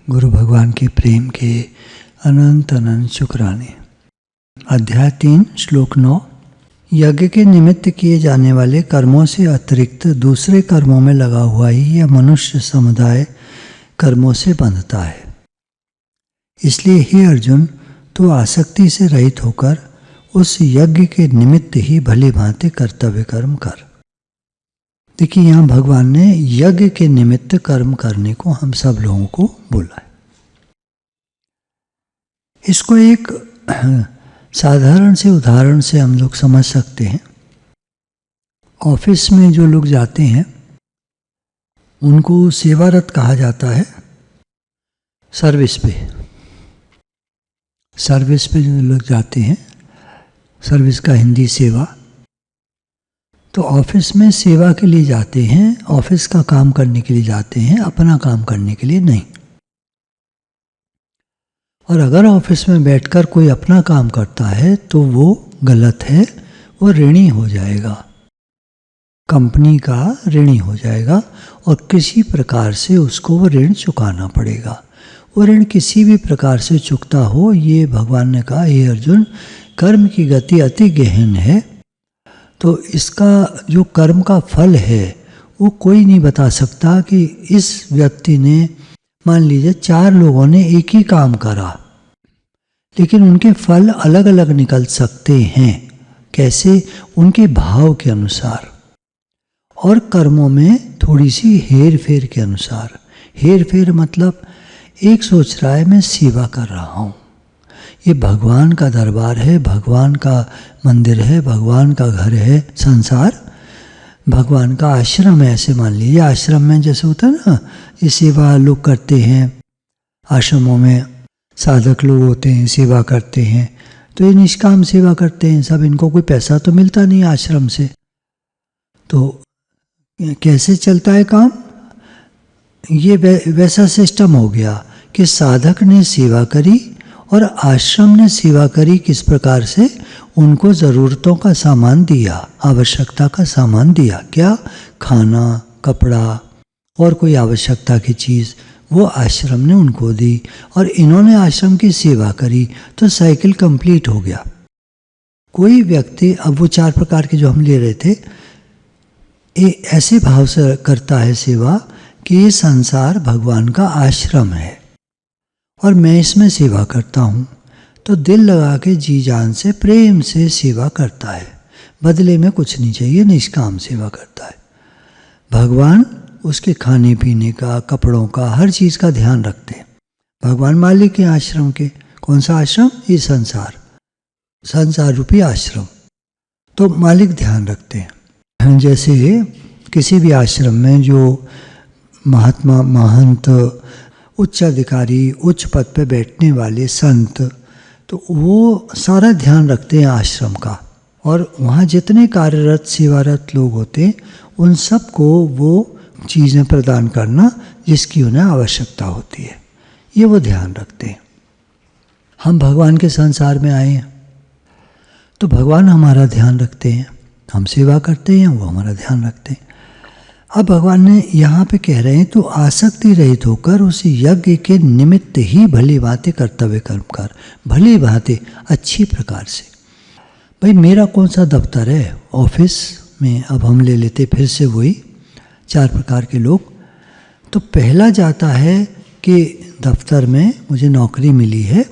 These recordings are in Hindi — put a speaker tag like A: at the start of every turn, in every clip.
A: गुरु भगवान के प्रेम के अनंत अनंत शुक्राने। अध्याय 3 श्लोक 9। यज्ञ के निमित्त किए जाने वाले कर्मों से अतिरिक्त दूसरे कर्मों में लगा हुआ ही यह मनुष्य समुदाय कर्मों से बंधता है। इसलिए हे अर्जुन, तो आसक्ति से रहित होकर उस यज्ञ के निमित्त ही भली भांति कर्तव्य कर्म कर। देखिए, यहाँ भगवान ने यज्ञ के निमित्त कर्म करने को हम सब लोगों को बोला है। इसको एक साधारण से उदाहरण से हम लोग समझ सकते हैं। ऑफिस में जो लोग जाते हैं उनको सेवारत कहा जाता है। सर्विस पे जो लोग जाते हैं, सर्विस का हिंदी सेवा। तो ऑफिस में सेवा के लिए जाते हैं, ऑफिस का काम करने के लिए जाते हैं, अपना काम करने के लिए नहीं। और अगर ऑफिस में बैठकर कोई अपना काम करता है तो वो गलत है, वो ऋणी हो जाएगा, कंपनी का ऋणी हो जाएगा और किसी प्रकार से उसको वो ऋण चुकाना पड़ेगा। वो ऋण किसी भी प्रकार से चुकता हो, ये भगवान ने कहा, हे अर्जुन, कर्म की गति अति गहन है। तो इसका जो कर्म का फल है वो कोई नहीं बता सकता कि इस व्यक्ति ने, मान लीजिए 4 लोगों ने एक ही काम करा, लेकिन उनके फल अलग अलग निकल सकते हैं। कैसे? उनके भाव के अनुसार और कर्मों में थोड़ी सी हेर फेर के अनुसार। हेर फेर मतलब एक सोच रहा है मैं सेवा कर रहा हूँ, ये भगवान का दरबार है, भगवान का मंदिर है, भगवान का घर है, संसार भगवान का आश्रम है। ऐसे मान लीजिए, आश्रम में जैसे होता है ना, ये सेवा लोग करते हैं, आश्रमों में साधक लोग होते हैं, सेवा करते हैं, तो ये निष्काम सेवा करते हैं सब। इनको कोई पैसा तो मिलता नहीं आश्रम से। तो कैसे चलता है काम? ये वैसा सिस्टम हो गया कि साधक ने सेवा करी और आश्रम ने सेवा करी। किस प्रकार से? उनको ज़रूरतों का सामान दिया, आवश्यकता का सामान दिया। क्या? खाना, कपड़ा और कोई आवश्यकता की चीज़ वो आश्रम ने उनको दी और इन्होंने आश्रम की सेवा करी, तो साइकिल कंप्लीट हो गया। कोई व्यक्ति, अब वो 4 प्रकार के जो हम ले रहे थे, ऐसे भाव से करता है सेवा कि ये संसार भगवान का आश्रम है और मैं इसमें सेवा करता हूँ, तो दिल लगा के जी जान से प्रेम से सेवा करता है, बदले में कुछ नहीं चाहिए, निष्काम सेवा करता है। भगवान उसके खाने पीने का, कपड़ों का, हर चीज़ का ध्यान रखते हैं। भगवान मालिक के आश्रम के। कौन सा आश्रम? ये संसार रूपी आश्रम। तो मालिक ध्यान रखते हैं। जैसे किसी भी आश्रम में जो महात्मा, महंत, उच्च अधिकारी, उच्च पद पे बैठने वाले संत, तो वो सारा ध्यान रखते हैं आश्रम का। और वहाँ जितने कार्यरत सेवारत लोग होते हैं उन सबको वो चीज़ें प्रदान करना जिसकी उन्हें आवश्यकता होती है, ये वो ध्यान रखते हैं। हम भगवान के संसार में आए हैं तो भगवान हमारा ध्यान रखते हैं, हम सेवा करते हैं, वो हमारा ध्यान रखते हैं। अब भगवान ने यहाँ पे कह रहे हैं, तो आसक्ति रहित होकर उस यज्ञ के निमित्त ही भली भांति कर्तव्य कर्म कर। भली भांति, अच्छी प्रकार से। भाई मेरा कौन सा दफ्तर है? ऑफिस में अब हम ले लेते फिर से वही 4 प्रकार के लोग। तो पहला जाता है कि दफ्तर में मुझे नौकरी मिली है,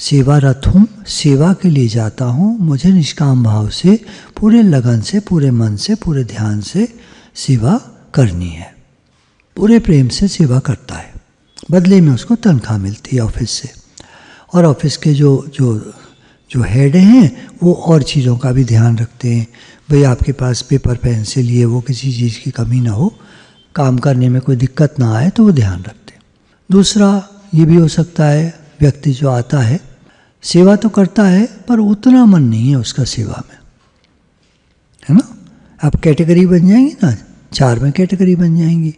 A: सेवारत हूँ, सेवा के लिए जाता हूँ, मुझे निष्काम भाव से, पूरे लगन से, पूरे मन से, पूरे ध्यान से सेवा करनी है, पूरे प्रेम से सेवा करता है। बदले में उसको तनख्वाह मिलती है ऑफिस से। और ऑफिस के जो हेड हैं वो और चीज़ों का भी ध्यान रखते हैं। भाई आपके पास पेपर पेंसिल ये वो किसी चीज़ की कमी ना हो, काम करने में कोई दिक्कत ना आए, तो वो ध्यान रखते हैं। दूसरा ये भी हो सकता है, व्यक्ति जो आता है सेवा तो करता है पर उतना मन नहीं है उसका सेवा में, है ना। अब कैटेगरी बन जाएंगी ना, 4 में कैटेगरी बन जाएंगी।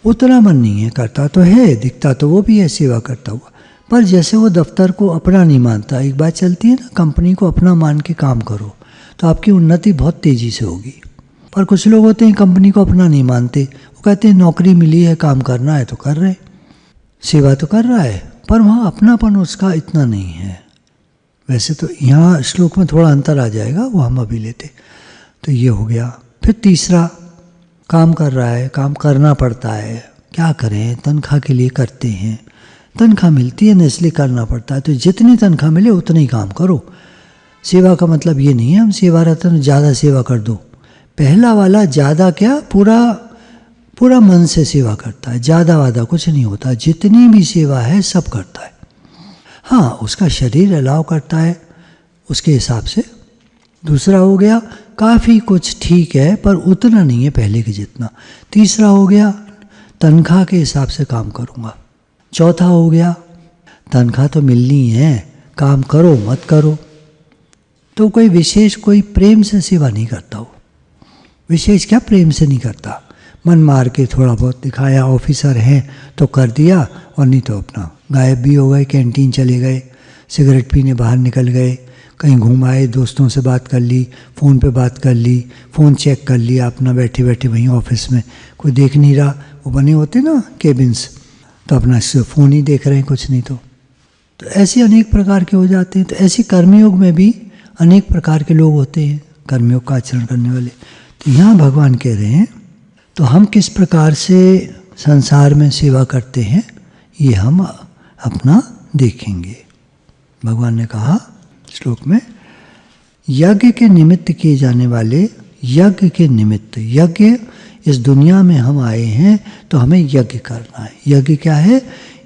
A: उतना मन नहीं है, करता तो है, दिखता तो वो भी है सेवा करता हुआ, पर जैसे वो दफ्तर को अपना नहीं मानता। एक बात चलती है ना, कंपनी को अपना मान के काम करो तो आपकी उन्नति बहुत तेज़ी से होगी। पर कुछ लोग होते हैं कंपनी को अपना नहीं मानते, वो कहते हैं नौकरी मिली है, काम करना है तो कर रहे। सेवा तो कर रहा है, पर वहाँ अपनापन उसका इतना नहीं है। वैसे तो यहाँ श्लोक में थोड़ा अंतर आ जाएगा, वो हम अभी लेते। तो ये हो गया। फिर तीसरा, काम कर रहा है, काम करना पड़ता है, क्या करें, तनख्वाह के लिए करते हैं, तनख्वाह मिलती है ना इसलिए करना पड़ता है, तो जितनी तनख्वाह मिले उतना ही काम करो। सेवा का मतलब ये नहीं है हम सेवा रतन ज़्यादा सेवा कर दो। पहला वाला ज़्यादा क्या, पूरा मन से सेवा करता है, ज़्यादा वादा कुछ नहीं होता, जितनी भी सेवा है सब करता है। हाँ, उसका शरीर अलाव करता है उसके हिसाब से। दूसरा हो गया, काफ़ी कुछ ठीक है पर उतना नहीं है पहले के जितना। तीसरा हो गया, तनख्वाह के हिसाब से काम करूँगा। चौथा हो गया, तनख्वाह तो मिलनी है, काम करो मत करो। तो कोई विशेष कोई प्रेम से सेवा नहीं करता हो। विशेष क्या, प्रेम से नहीं करता, मन मार के थोड़ा बहुत दिखाया, ऑफिसर हैं तो कर दिया, और नहीं तो अपना गायब भी हो गए, कैंटीन चले गए, सिगरेट पीने बाहर निकल गए, कहीं घूम आए, दोस्तों से बात कर ली, फ़ोन पे बात कर ली, फ़ोन चेक कर लिया अपना बैठे बैठे वहीं ऑफिस में, कोई देख नहीं रहा, वो बने होते ना केबिन्स, तो अपना फ़ोन ही देख रहे हैं, कुछ नहीं तो ऐसे अनेक प्रकार के हो जाते हैं। तो ऐसे कर्मयोग में भी अनेक प्रकार के लोग होते हैं, कर्मयोग का आचरण करने वाले। तो यहाँ भगवान कह रहे हैं, तो हम किस प्रकार से संसार में सेवा करते हैं ये हम अपना देखेंगे। भगवान ने कहा श्लोक में, यज्ञ के निमित्त किए जाने वाले, यज्ञ के निमित्त, यज्ञ इस दुनिया में हम आए हैं तो हमें यज्ञ करना है। यज्ञ क्या है,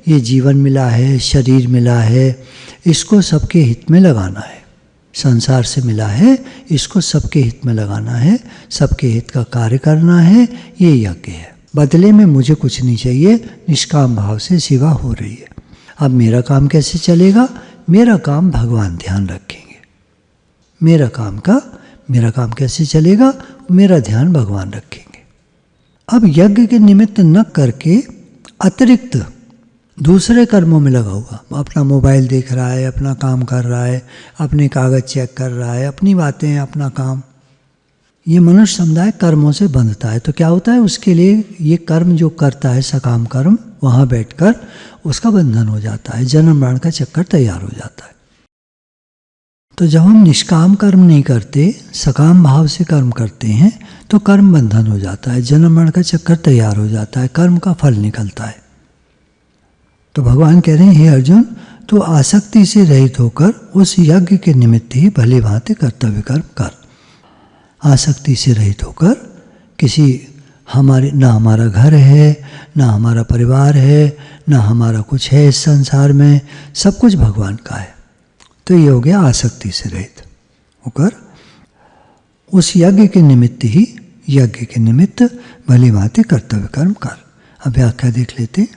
A: ये जीवन मिला है, शरीर मिला है, इसको सबके हित में लगाना है। संसार से मिला है, इसको सबके हित में लगाना है, सबके हित का कार्य करना है, ये यज्ञ है। बदले में मुझे कुछ नहीं चाहिए, निष्काम भाव से सेवा हो रही है। अब मेरा काम कैसे चलेगा, मेरा काम भगवान ध्यान रखेंगे। मेरा काम कैसे चलेगा, मेरा ध्यान भगवान रखेंगे। अब यज्ञ के निमित्त न करके अतिरिक्त दूसरे कर्मों में लगा हुआ, अपना मोबाइल देख रहा है, अपना काम कर रहा है, अपने कागज़ चेक कर रहा है, अपनी बातें हैं, अपना काम, ये मनुष्य समुदाय कर्मों से बंधता है। तो क्या होता है, उसके लिए ये कर्म जो करता है, सकाम कर्म, वहाँ बैठकर उसका बंधन हो जाता है, जन्म मरण का चक्कर तैयार हो जाता है। तो जब हम निष्काम कर्म नहीं करते, सकाम भाव से कर्म करते हैं, तो कर्म बंधन हो जाता है, जन्म मरण का चक्कर तैयार हो जाता है, कर्म का फल निकलता है। तो भगवान कह रहे हैं, हे अर्जुन, तो आसक्ति से रहित होकर उस यज्ञ के निमित्त ही भले भांति कर्तव्य कर्म कर। आसक्ति से रहित होकर, किसी ना हमारा घर है, ना हमारा परिवार है, ना हमारा कुछ है इस संसार में, सब कुछ भगवान का है। तो ये हो गया आसक्ति से रहित होकर उस यज्ञ के निमित्त भली भांति कर्तव्य कर्म कर। अब व्याख्या देख लेते हैं।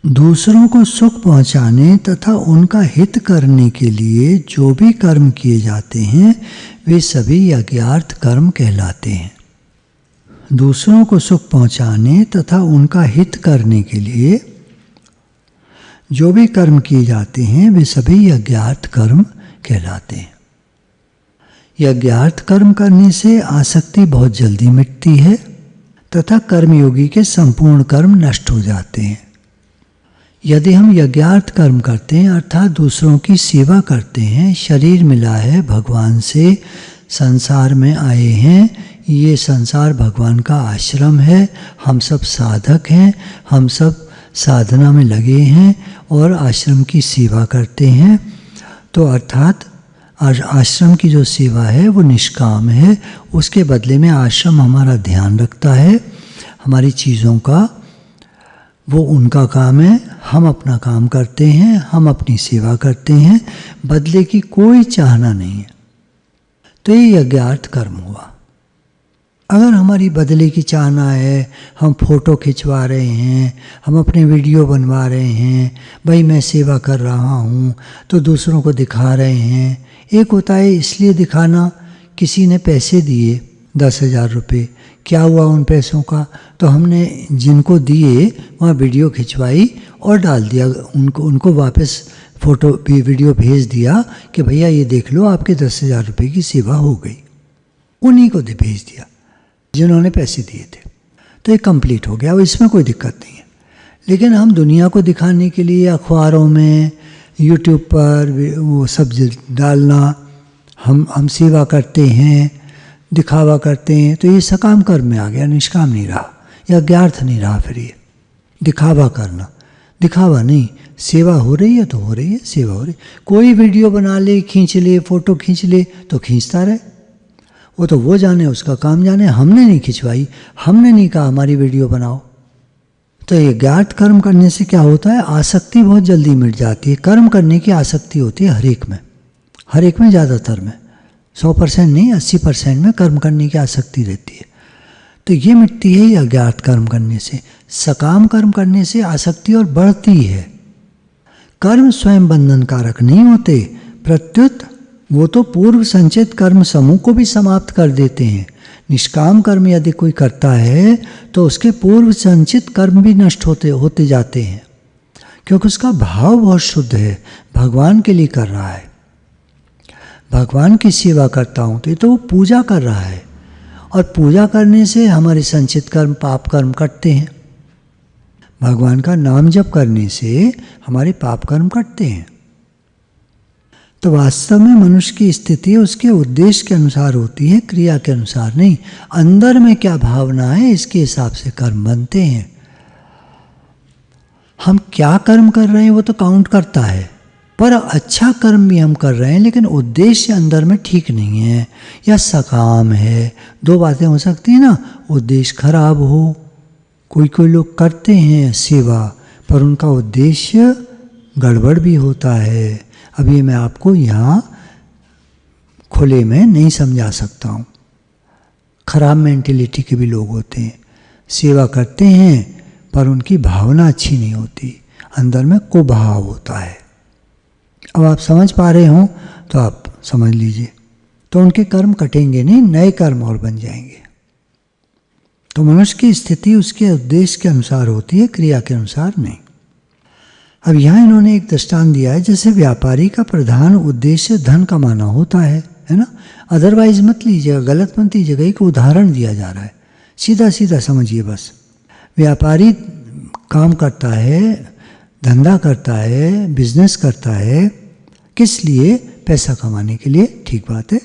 A: दूसरों को सुख पहुंचाने तथा उनका हित करने के लिए जो भी कर्म किए जाते हैं वे सभी यज्ञार्थ कर्म कहलाते हैं। दूसरों को सुख पहुंचाने तथा उनका हित करने के लिए जो भी कर्म किए जाते हैं वे सभी यज्ञार्थ कर्म कहलाते हैं। यज्ञार्थ कर्म करने से आसक्ति बहुत जल्दी मिटती है तथा कर्मयोगी के संपूर्ण कर्म नष्ट हो जाते हैं। यदि हम यज्ञार्थ कर्म करते हैं अर्थात दूसरों की सेवा करते हैं, शरीर मिला है भगवान से, संसार में आए हैं, ये संसार भगवान का आश्रम है, हम सब साधक हैं, हम सब साधना में लगे हैं और आश्रम की सेवा करते हैं, तो अर्थात आश्रम की जो सेवा है वो निष्काम है। उसके बदले में आश्रम हमारा ध्यान रखता है, हमारी चीज़ों का, वो उनका काम है, हम अपना काम करते हैं, हम अपनी सेवा करते हैं, बदले की कोई चाहना नहीं है। तो ये यज्ञार्थ कर्म हुआ। अगर हमारी बदले की चाहना है, हम फोटो खिंचवा रहे हैं, हम अपने वीडियो बनवा रहे हैं, भाई मैं सेवा कर रहा हूँ, तो दूसरों को दिखा रहे हैं। एक होता है इसलिए दिखाना, किसी ने पैसे दिए 10,000 रुपये, क्या हुआ उन पैसों का, तो हमने जिनको दिए वहाँ वीडियो खिंचवाई और डाल दिया, उनको वापस फ़ोटो वीडियो भेज दिया कि भैया ये देख लो आपके 10,000 रुपये की सेवा हो गई। उन्हीं को भेज दिया जिन्होंने पैसे दिए थे, तो ये कंप्लीट हो गया, इसमें कोई दिक्कत नहीं है। लेकिन हम दुनिया को दिखाने के लिए अखबारों में, यूट्यूब पर वो सब डालना, हम सेवा करते हैं, दिखावा करते हैं, तो ये सकाम कर्म में आ गया, निष्काम नहीं रहा, या ज्ञार्थ नहीं रहा। फिर ये दिखावा करना, दिखावा नहीं, सेवा हो रही है तो हो रही है, सेवा हो रही। कोई वीडियो बना ले, खींच ले, फोटो खींच ले तो खींचता रहे, वो तो वो जाने, उसका काम जाने। हमने नहीं खिंचवाई, हमने नहीं कहा हमारी वीडियो बनाओ। तो ये ज्ञात कर्म करने से क्या होता है, आसक्ति बहुत जल्दी मिट जाती है। कर्म करने की आसक्ति होती है हर एक में, हर एक में, ज़्यादातर में, 100% नहीं, 80% में कर्म करने की आसक्ति रहती है। तो ये मिटती है ये अज्ञात कर्म करने से। सकाम कर्म करने से आसक्ति और बढ़ती है। कर्म स्वयं बंधन कारक नहीं होते, प्रत्युत वो तो पूर्व संचित कर्म समूह को भी समाप्त कर देते हैं। निष्काम कर्म यदि कोई करता है तो उसके पूर्व संचित कर्म भी नष्ट होते जाते हैं, क्योंकि उसका भाव बहुत शुद्ध है, भगवान के लिए कर रहा है। भगवान की सेवा करता हूँ तो ये तो वो पूजा कर रहा है, और पूजा करने से हमारे संचित कर्म, पाप कर्म कटते हैं। भगवान का नाम जप करने से हमारे पाप कर्म कटते हैं। तो वास्तव में मनुष्य की स्थिति उसके उद्देश्य के अनुसार होती है, क्रिया के अनुसार नहीं। अंदर में क्या भावना है इसके हिसाब से कर्म बनते हैं। हम क्या कर्म कर रहे हैं वो तो काउंट करता है, पर अच्छा कर्म भी हम कर रहे हैं लेकिन उद्देश्य अंदर में ठीक नहीं है, या सकाम है। दो बातें हो सकती हैं ना, उद्देश्य खराब हो। कोई लोग करते हैं सेवा पर उनका उद्देश्य गड़बड़ भी होता है। अब ये मैं आपको यहाँ खुले में नहीं समझा सकता हूँ। खराब मेंटेलिटी के भी लोग होते हैं, सेवा करते हैं पर उनकी भावना अच्छी नहीं होती, अंदर में कुभाव होता है। अब आप समझ पा रहे हो तो आप समझ लीजिए, तो उनके कर्म कटेंगे नहीं, नए कर्म और बन जाएंगे। तो मनुष्य की स्थिति उसके उद्देश्य के अनुसार होती है, क्रिया के अनुसार नहीं। अब यहाँ इन्होंने एक दृष्टांत दिया है, जैसे व्यापारी का प्रधान उद्देश्य धन कमाना होता है ना। अदरवाइज मत लीजिएगा, गलत मत लीजिएगा, एक उदाहरण दिया जा रहा है, सीधा सीधा समझिए बस। व्यापारी काम करता है, धंधा करता है, बिजनेस करता है, किस लिए? पैसा कमाने के लिए, ठीक बात है।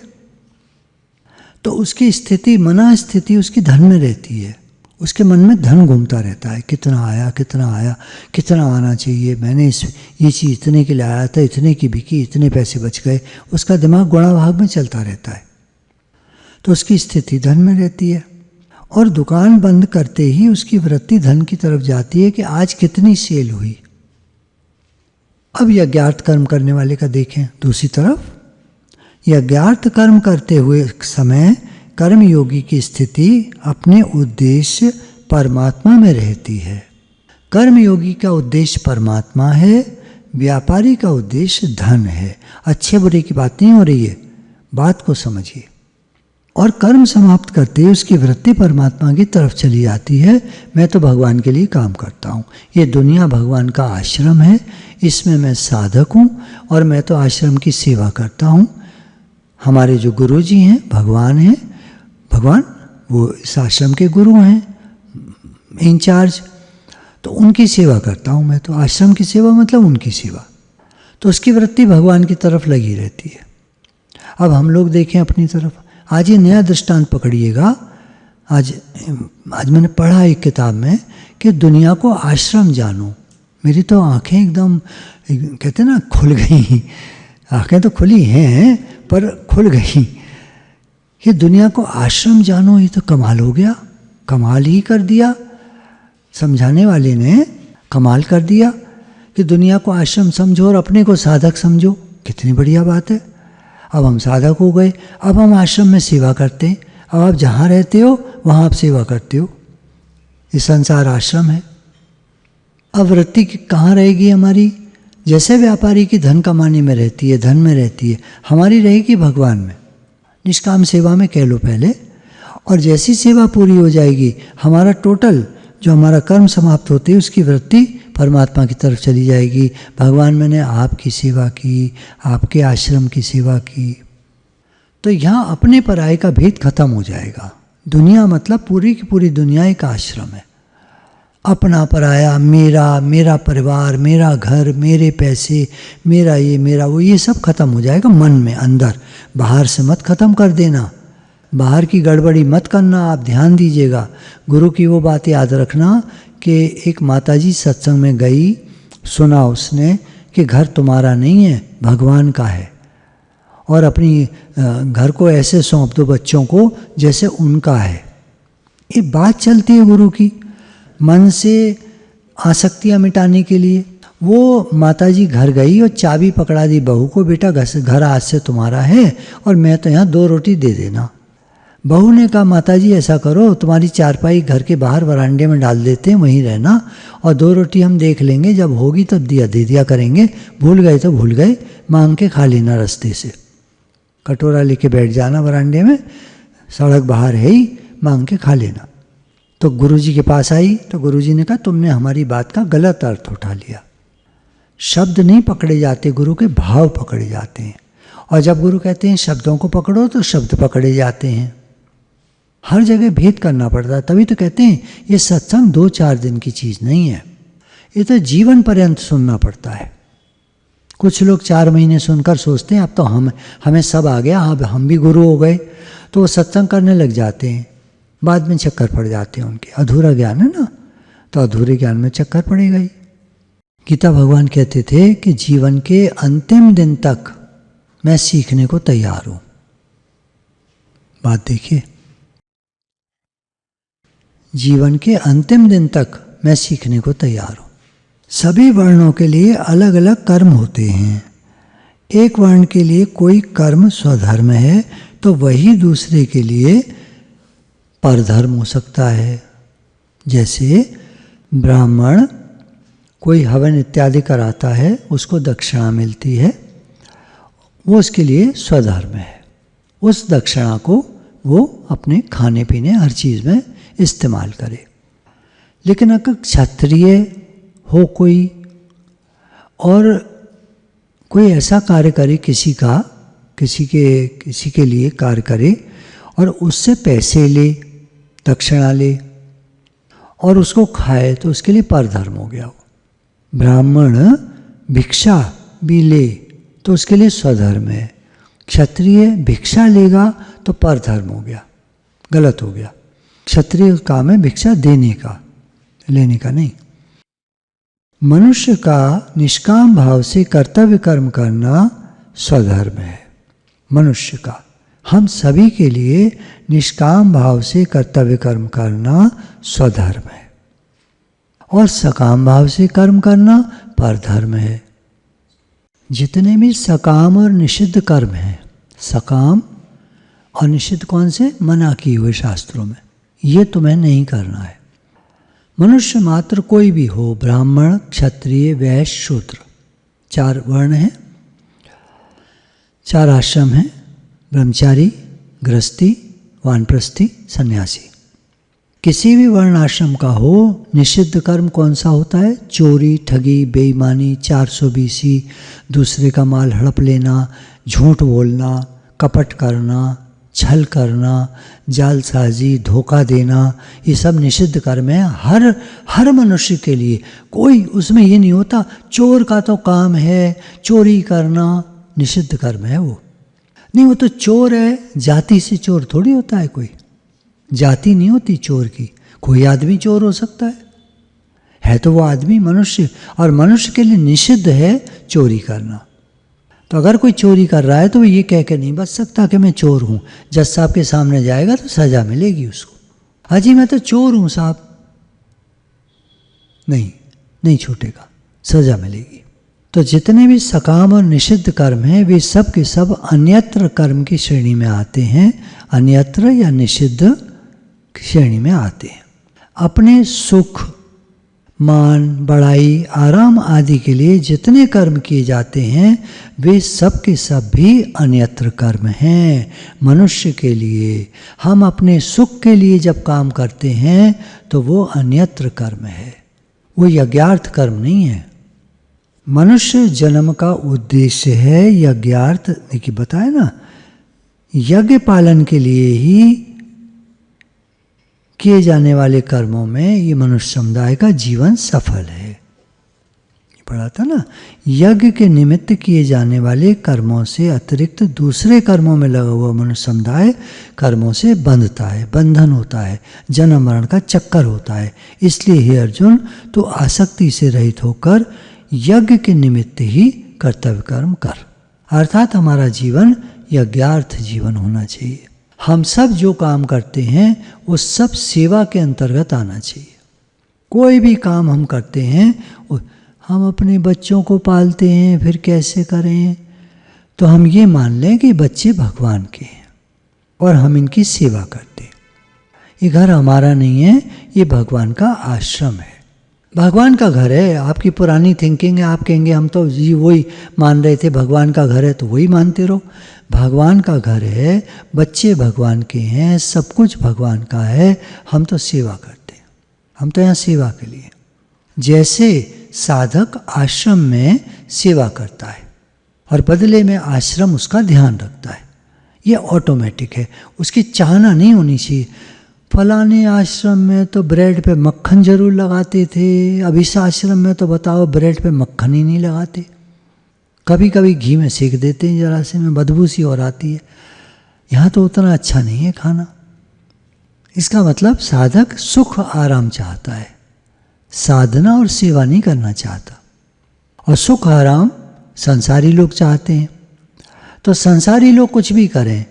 A: तो उसकी स्थिति, मना स्थिति उसकी धन में रहती है, उसके मन में धन घूमता रहता है, कितना आया, कितना आया, कितना आना चाहिए, मैंने ये चीज़ इतने के लिए आया था, इतने की बिकी, इतने पैसे बच गए। उसका दिमाग गुणा भाग में चलता रहता है, तो उसकी स्थिति धन में रहती है। और दुकान बंद करते ही उसकी वृत्ति धन की तरफ जाती है कि आज कितनी सेल हुई। अब यह ज्ञात कर्म करने वाले का देखें दूसरी तरफ, यह ज्ञात कर्म करते हुए समय कर्मयोगी की स्थिति अपने उद्देश्य परमात्मा में रहती है। कर्मयोगी का उद्देश्य परमात्मा है, व्यापारी का उद्देश्य धन है। अच्छे बुरे की बात नहीं हो रही है, बात को समझिए। और कर्म समाप्त करते ही उसकी वृत्ति परमात्मा की तरफ चली जाती है। मैं तो भगवान के लिए काम करता हूँ, ये दुनिया भगवान का आश्रम है, इसमें मैं साधक हूँ और मैं तो आश्रम की सेवा करता हूँ। हमारे जो गुरु जी हैं भगवान हैं, भगवान वो इस आश्रम के गुरु हैं, इंचार्ज, तो उनकी सेवा करता हूँ मैं। तो आश्रम की सेवा मतलब उनकी सेवा, तो उसकी वृत्ति भगवान की तरफ लगी रहती है। अब हम लोग देखें अपनी तरफ। आज ये नया दृष्टांत पकड़िएगा। आज मैंने पढ़ा एक किताब में कि दुनिया को आश्रम जानो। मेरी तो आंखें एकदम, कहते ना, खुल गई। आंखें तो खुली हैं पर खुल गई। ये दुनिया को आश्रम जानो, ये तो कमाल हो गया, कमाल ही कर दिया। समझाने वाले ने कमाल कर दिया कि दुनिया को आश्रम समझो और अपने को साधक समझो। कितनी बढ़िया बात है। अब हम साधक हो गए, अब हम आश्रम में सेवा करते हैं। अब आप जहाँ रहते हो वहाँ आप सेवा करते हो। ये संसार आश्रम है। अब वृत्ति कहाँ रहेगी हमारी? जैसे व्यापारी की धन कमाने में रहती है, धन में रहती है, हमारी रहेगी भगवान में, निष्काम सेवा में कह लो पहले। और जैसी सेवा पूरी हो जाएगी, हमारा टोटल जो हमारा कर्म समाप्त होते है उसकी वृत्ति परमात्मा की तरफ चली जाएगी। भगवान, मैंने आपकी सेवा की, आपके आश्रम की सेवा की। तो यहाँ अपने पराये का भेद खत्म हो जाएगा। दुनिया मतलब पूरी की पूरी दुनिया एक आश्रम है। अपना पराया, मेरा, मेरा परिवार, मेरा घर, मेरे पैसे, मेरा ये, मेरा वो, ये सब खत्म हो जाएगा मन में, अंदर। बाहर से मत खत्म कर देना, बाहर की गड़बड़ी मत करना, आप ध्यान दीजिएगा। गुरु की वो बात याद रखना कि एक माताजी सत्संग में गई, सुना उसने कि घर तुम्हारा नहीं है, भगवान का है, और अपनी घर को ऐसे सौंप दो बच्चों को जैसे उनका है। ये बात चलती है गुरु की, मन से आसक्तियाँ मिटाने के लिए। वो माताजी घर गई और चाबी पकड़ा दी बहू को, बेटा घर आज से तुम्हारा है और मैं तो यहाँ 2 रोटी दे देना। बहू ने कहा माताजी ऐसा करो, तुम्हारी चारपाई घर के बाहर वरांडे में डाल देते हैं, वहीं रहना, और 2 रोटी हम देख लेंगे, जब होगी तब दे दिया करेंगे, भूल गए तो भूल गए, मांग के खा लेना रास्ते से। कटोरा लेके बैठ जाना वरांडे में, सड़क बाहर है ही, मांग के खा लेना। तो गुरुजी के पास आई तो गुरुजी ने कहा तुमने हमारी बात का गलत अर्थ उठा लिया। शब्द नहीं पकड़े जाते, गुरु के भाव पकड़े जाते हैं। और जब गुरु कहते हैं शब्दों को पकड़ो तो शब्द पकड़े जाते हैं। हर जगह भेद करना पड़ता है। तभी तो कहते हैं ये सत्संग 2-4 दिन की चीज़ नहीं है, ये तो जीवन पर्यंत सुनना पड़ता है। कुछ लोग 4 महीने सुनकर सोचते हैं अब तो हमें सब आ गया, अब हम भी गुरु हो गए, तो वो सत्संग करने लग जाते हैं, बाद में चक्कर पड़ जाते हैं उनके। अधूरा ज्ञान है ना, तो अधूरे ज्ञान में चक्कर पड़ेगा ही। गीता भगवान कहते थे कि जीवन के अंतिम दिन तक मैं सीखने को तैयार हूँ। बात देखिए, जीवन के अंतिम दिन तक मैं सीखने को तैयार हूँ। सभी वर्णों के लिए अलग अलग कर्म होते हैं। एक वर्ण के लिए कोई कर्म स्वधर्म है तो वही दूसरे के लिए परधर्म हो सकता है। जैसे ब्राह्मण कोई हवन इत्यादि कराता है, उसको दक्षिणा मिलती है, वो उसके लिए स्वधर्म है। उस दक्षिणा को वो अपने खाने पीने हर चीज़ में इस्तेमाल करे। लेकिन अगर क्षत्रिय हो कोई और कोई ऐसा कार्य करे, किसी के लिए कार्य करे और उससे पैसे ले, दक्षिणा ले और उसको खाए, तो उसके लिए परधर्म हो गया। ब्राह्मण भिक्षा भी ले तो उसके लिए स्वधर्म है। क्षत्रिय भिक्षा लेगा तो परधर्म हो गया, गलत हो गया। क्षत्रिय काम है भिक्षा देने का, लेने का नहीं। मनुष्य का निष्काम भाव से कर्तव्य कर्म करना स्वधर्म है। मनुष्य का, हम सभी के लिए निष्काम भाव से कर्तव्य कर्म करना स्वधर्म है और सकाम भाव से कर्म करना परधर्म है। जितने भी सकाम और निषिद्ध कर्म हैं, सकाम और निषिद्ध कौन से? मना किए हुए शास्त्रों में, ये तुम्हें नहीं करना है। मनुष्य मात्र कोई भी हो, ब्राह्मण, क्षत्रिय, वैश्य, शूद्र, 4 वर्ण हैं, 4 आश्रम हैं, ब्रह्मचारी, गृहस्थी, वानप्रस्थी, सन्यासी। किसी भी वर्ण आश्रम का हो, निषिद्ध कर्म कौन सा होता है? चोरी, ठगी, बेईमानी, 420, दूसरे का माल हड़प लेना, झूठ बोलना, कपट करना, छल करना, जालसाजी, धोखा देना, ये सब निषिद्ध कर्म है हर मनुष्य के लिए। कोई उसमें ये नहीं होता चोर का तो काम है चोरी करना, निषिद्ध कर्म है वो। नहीं, वो तो चोर है, जाति से चोर थोड़ी होता है कोई, जाति नहीं होती चोर की। कोई आदमी चोर हो सकता है तो वो आदमी मनुष्य, और मनुष्य के लिए निषिद्ध है चोरी करना। तो अगर कोई चोरी कर रहा है तो वो ये कह के नहीं बच सकता कि मैं चोर हूँ। जज साहब के सामने जाएगा तो सजा मिलेगी उसको, हाजी मैं तो चोर हूँ साहब, नहीं छूटेगा, सजा मिलेगी। तो जितने भी सकाम और निषिद्ध कर्म हैं वे सब के सब अन्यत्र कर्म की श्रेणी में आते हैं, अन्यत्र या निषिद्ध श्रेणी में आते हैं। अपने सुख, मान, बड़ाई, आराम आदि के लिए जितने कर्म किए जाते हैं वे सब के सब भी अन्यत्र कर्म हैं मनुष्य के लिए। हम अपने सुख के लिए जब काम करते हैं तो वो अन्यत्र कर्म है, वो यज्ञार्थ कर्म नहीं है। मनुष्य जन्म का उद्देश्य है यज्ञार्थ, देखिए बताया ना, यज्ञ पालन के लिए ही किए जाने वाले कर्मों में ये मनुष्य समुदाय का जीवन सफल है। पढ़ा था ना, यज्ञ के निमित्त किए जाने वाले कर्मों से अतिरिक्त दूसरे कर्मों में लगा हुआ मनुष्य समुदाय कर्मों से बंधता है, बंधन होता है, जन्म मरण का चक्कर होता है। इसलिए हे अर्जुन, तो आसक्ति से रहित होकर यज्ञ के निमित्त ही कर्तव्य कर्म कर। अर्थात हमारा जीवन यज्ञार्थ जीवन होना चाहिए। हम सब जो काम करते हैं वो सब सेवा के अंतर्गत आना चाहिए। कोई भी काम हम करते हैं, हम अपने बच्चों को पालते हैं, फिर कैसे करें, तो हम ये मान लें कि बच्चे भगवान के हैं और हम इनकी सेवा करते हैं। ये घर हमारा नहीं है, ये भगवान का आश्रम है, भगवान का घर है। आपकी पुरानी थिंकिंग है, आप कहेंगे हम तो जी वही मान रहे थे, भगवान का घर है तो वही मानते रहो। भगवान का घर है, बच्चे भगवान के हैं, सब कुछ भगवान का है, हम तो सेवा करते हैं, हम तो यहाँ सेवा के लिए। जैसे साधक आश्रम में सेवा करता है और बदले में आश्रम उसका ध्यान रखता है, ये ऑटोमेटिक है, उसकी चाहना नहीं होनी चाहिए। फलाने आश्रम में तो ब्रेड पे मक्खन जरूर लगाते थे, अब इस आश्रम में तो बताओ ब्रेड पे मक्खन ही नहीं लगाते, कभी कभी घी में सेक देते हैं, जरा से में बदबू सी और आती है, यहाँ तो उतना अच्छा नहीं है खाना। इसका मतलब साधक सुख आराम चाहता है, साधना और सेवा नहीं करना चाहता। और सुख आराम संसारी लोग चाहते हैं, तो संसारी लोग कुछ भी करें,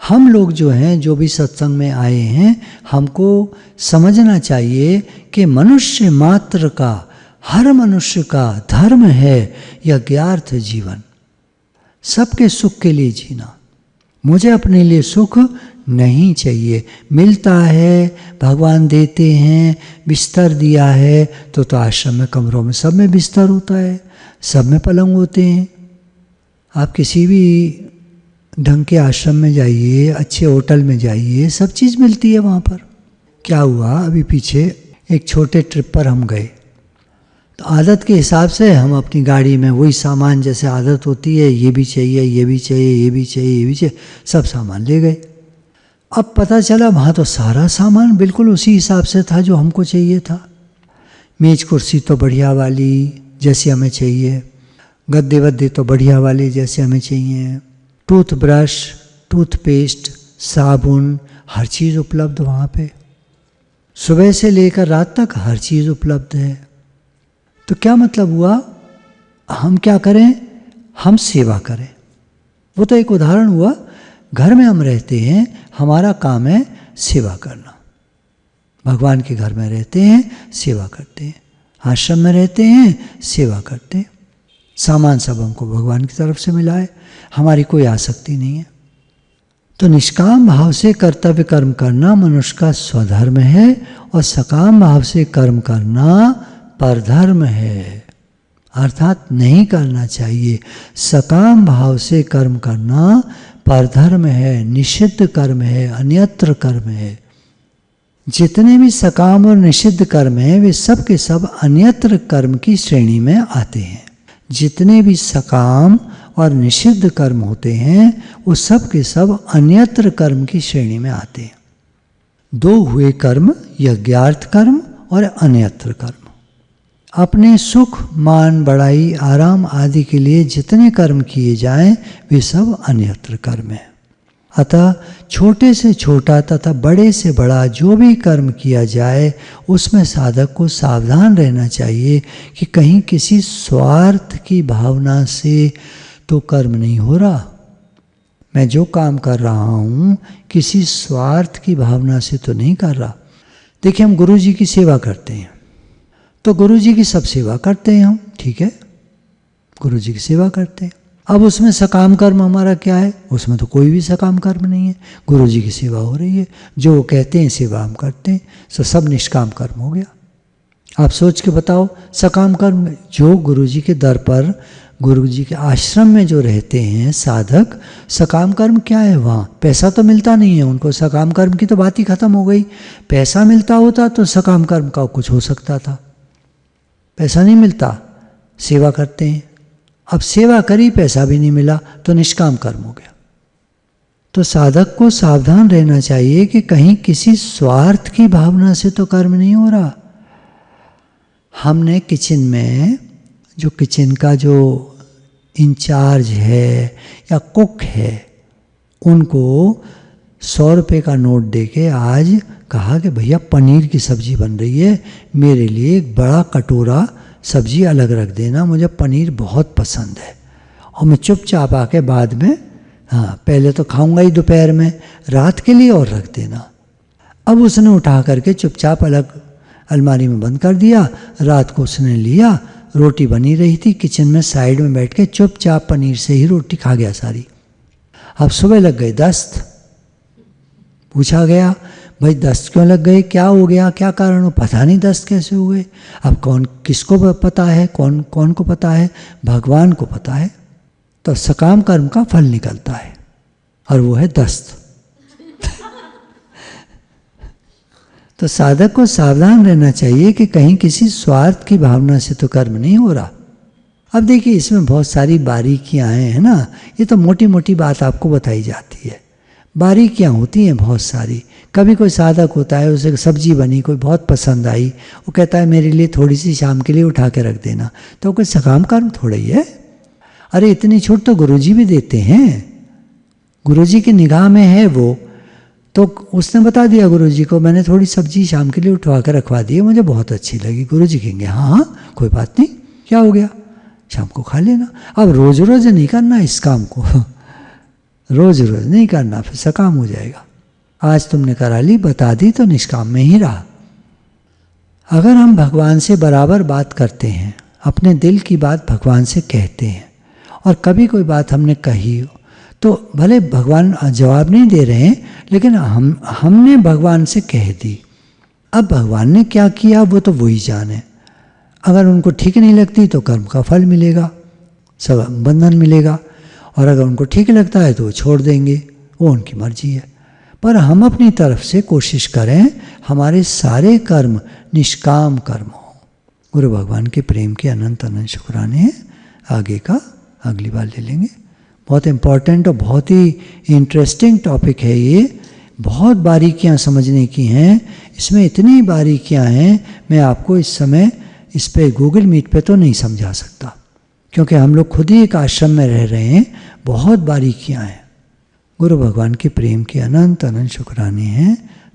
A: हम लोग जो हैं, जो भी सत्संग में आए हैं, हमको समझना चाहिए कि मनुष्य मात्र का, हर मनुष्य का धर्म है यज्ञार्थ जीवन, सबके सुख के लिए जीना। मुझे अपने लिए सुख नहीं चाहिए, मिलता है, भगवान देते हैं, बिस्तर दिया है तो आश्रम में कमरों में सब में बिस्तर होता है, सब में पलंग होते हैं। आप किसी भी ढंग के आश्रम में जाइए, अच्छे होटल में जाइए, सब चीज़ मिलती है वहाँ पर। क्या हुआ, अभी पीछे एक छोटे ट्रिप पर हम गए, तो आदत के हिसाब से हम अपनी गाड़ी में वही सामान, जैसे आदत होती है, ये भी चाहिए, ये भी चाहिए, ये भी चाहिए, ये भी चाहिए, सब सामान ले गए। अब पता चला वहाँ तो सारा सामान बिल्कुल उसी हिसाब से था जो हमको चाहिए था। मेज कुर्सी तो बढ़िया वाली जैसे हमें चाहिए, गद्दे वद्दे तो बढ़िया वाले जैसे हमें चाहिए, टूथब्रश, टूथपेस्ट, साबुन, हर चीज़ उपलब्ध वहाँ पे, सुबह से लेकर रात तक हर चीज़ उपलब्ध है। तो क्या मतलब हुआ, हम क्या करें, हम सेवा करें। वो तो एक उदाहरण हुआ। घर में हम रहते हैं, हमारा काम है सेवा करना। भगवान के घर में रहते हैं, सेवा करते हैं, आश्रम में रहते हैं, सेवा करते हैं। सामान सब हमको भगवान की तरफ से मिला है, हमारी कोई आसक्ति नहीं है। तो निष्काम भाव से कर्तव्य कर्म करना मनुष्य का स्वधर्म है और सकाम भाव से कर्म करना परधर्म है, अर्थात नहीं करना चाहिए। सकाम भाव से कर्म करना परधर्म है, निषिद्ध कर्म है, अन्यत्र कर्म है। जितने भी सकाम और निषिद्ध कर्म हैं वे सब के सब अन्यत्र कर्म की श्रेणी में आते हैं। जितने भी सकाम और निषिद्ध कर्म होते हैं वो सब के सब अन्यत्र कर्म की श्रेणी में आते हैं। दो हुए कर्म, यज्ञार्थ कर्म और अन्यत्र कर्म। अपने सुख, मान, बड़ाई, आराम आदि के लिए जितने कर्म किए जाएं वे सब अन्यत्र कर्म हैं। अतः छोटे से छोटा तथा बड़े से बड़ा जो भी कर्म किया जाए उसमें साधक को सावधान रहना चाहिए कि कहीं किसी स्वार्थ की भावना से तो कर्म नहीं हो रहा। मैं जो काम कर रहा हूँ किसी स्वार्थ की भावना से तो नहीं कर रहा। देखिए, हम गुरु जी की सेवा करते हैं तो गुरु जी की सब सेवा करते हैं हम, ठीक है, गुरु जी की सेवा करते हैं। अब उसमें सकाम कर्म हमारा क्या है, उसमें तो कोई भी सकाम कर्म नहीं है, गुरु जी की सेवा हो रही है, जो वो कहते हैं सेवा हम करते हैं, तो सब निष्काम कर्म हो गया। आप सोच के बताओ, सकाम कर्म जो गुरु जी के दर पर, गुरु जी के आश्रम में जो रहते हैं साधक, सकाम कर्म क्या है, वहाँ पैसा तो मिलता नहीं है उनको, सकाम कर्म की तो बात ही खत्म हो गई। पैसा मिलता होता तो सकाम कर्म का कुछ हो सकता था, पैसा नहीं मिलता, सेवा करते हैं। अब सेवा करी, पैसा भी नहीं मिला, तो निष्काम कर्म हो गया। तो साधक को सावधान रहना चाहिए कि कहीं किसी स्वार्थ की भावना से तो कर्म नहीं हो रहा। हमने किचन में जो किचन का जो इंचार्ज है या कुक है, उनको 100 रुपये का नोट देके आज कहा कि भैया पनीर की सब्ज़ी बन रही है, मेरे लिए एक बड़ा कटोरा सब्ज़ी अलग रख देना, मुझे पनीर बहुत पसंद है। और मैं चुपचाप आके बाद में, हाँ पहले तो खाऊंगा ही दोपहर में, रात के लिए और रख देना। अब उसने उठा करके चुपचाप अलग अलमारी में बंद कर दिया। रात को उसने लिया, रोटी बनी रही थी, किचन में साइड में बैठ के चुपचाप पनीर से ही रोटी खा गया सारी। अब सुबह लग गई दस्त। पूछा गया भाई दस्त क्यों लग गई, क्या हो गया, क्या कारण हो? पता नहीं दस्त कैसे हो गए। अब कौन किसको पता है, कौन कौन को पता है? भगवान को पता है। तो सकाम कर्म का फल निकलता है और वो है दस्त। तो साधक को सावधान रहना चाहिए कि कहीं किसी स्वार्थ की भावना से तो कर्म नहीं हो रहा। अब देखिए इसमें बहुत सारी बारीकियां हैं ना, ये तो मोटी मोटी बात आपको बताई जाती है, बारीकियां होती हैं बहुत सारी। कभी कोई साधक होता है, उसे सब्जी बनी कोई बहुत पसंद आई, वो कहता है मेरे लिए थोड़ी सी शाम के लिए उठा के रख देना, तो कोई सकाम कर्म थोड़ा ही है। अरे इतनी छूट तो गुरुजी भी देते हैं, गुरुजी की निगाह में है वो। तो उसने बता दिया गुरुजी को, मैंने थोड़ी सब्जी शाम के लिए उठवा के रखवा दी है, मुझे बहुत अच्छी लगी। गुरुजी कहेंगे हाँ हाँ कोई बात नहीं, क्या हो गया, शाम को खा लेना। अब रोज रोज नहीं करना इस काम को, रोज रोज नहीं करना, फिर सकाम हो जाएगा। आज तुमने करा ली, बता दी तो निष्काम में ही रहा। अगर हम भगवान से बराबर बात करते हैं, अपने दिल की बात भगवान से कहते हैं, और कभी कोई बात हमने कही तो भले भगवान जवाब नहीं दे रहे हैं, लेकिन हमने भगवान से कह दी। अब भगवान ने क्या किया वो तो वही जाने। अगर उनको ठीक नहीं लगती तो कर्म का फल मिलेगा, सब बंधन मिलेगा, और अगर उनको ठीक लगता है तो वो छोड़ देंगे, वो उनकी मर्जी है। पर हम अपनी तरफ से कोशिश करें हमारे सारे कर्म निष्काम कर्म हो। गुरु भगवान के प्रेम के अनंत अनंत शुक्राने हैं। आगे का अगली बार ले लेंगे। बहुत इम्पॉर्टेंट और बहुत ही इंटरेस्टिंग टॉपिक है ये, बहुत बारीकियां समझने की हैं इसमें, इतनी बारीकियां हैं मैं आपको इस समय इस पे गूगल मीट पे तो नहीं समझा सकता, क्योंकि हम लोग खुद ही एक आश्रम में रह रहे हैं, बहुत बारीकियां हैं। गुरु भगवान के प्रेम के अनंत अनंत शुक्राने हैं।